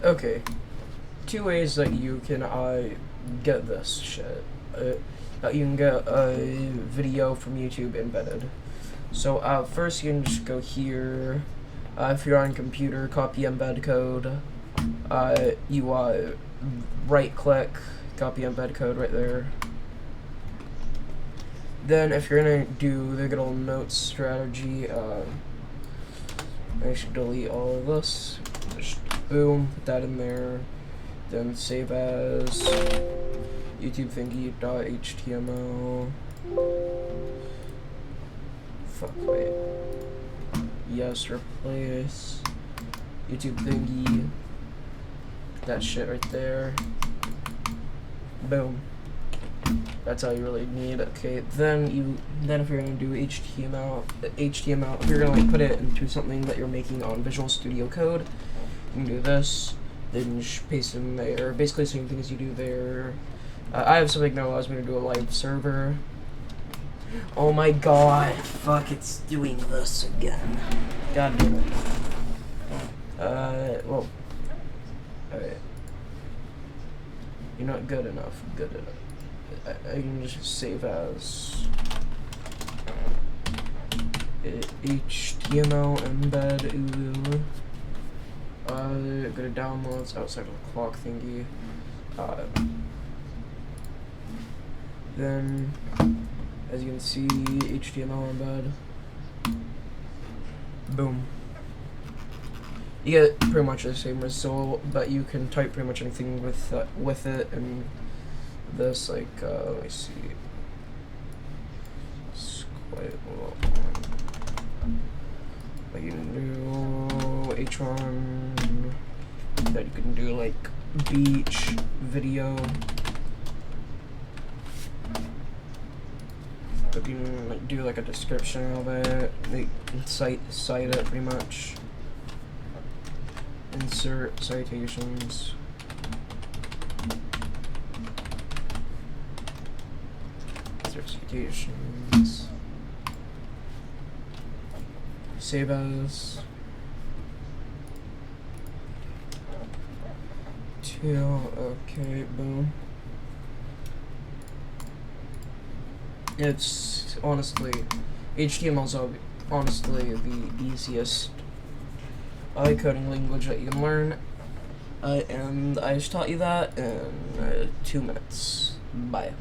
Okay, two ways that you can get this shit. You can get a video from YouTube embedded. So first you can just go here. If you're on computer, copy embed code. You right click, copy embed code right there. Then if you're gonna do the good old notes strategy, I should delete all of this. Just boom, put that in there. Then save as YouTube thingy.html. Fuck, wait. Yes, replace YouTube thingy. That shit right there. Boom. That's all you really need. Okay, then if you're gonna do HTML, if you're gonna like put it into something that you're making on Visual Studio Code, you can do this. Then you just paste it in there. Basically, the same thing as you do there. I have something that allows me to do a live server. Oh my god! Fuck! It's doing this again. God damn it. Well. Alright. You're not good enough. Good enough. I can just save as HTML embed. Go to downloads outside of the clock thingy. Then, as you can see, HTML embed. Boom. You get pretty much the same result, but you can type pretty much anything with it, and this, like, let me see. It's quite long. Like, you can do H1, that you can do, like, beach, video. But you can, like, do, like, a description of it, like, cite it, pretty much. Insert citations. Insert citations. Save as. Okay, boom. It's honestly, HTML's honestly the easiest coding language that you can learn, and I just taught you that in 2 minutes. Bye.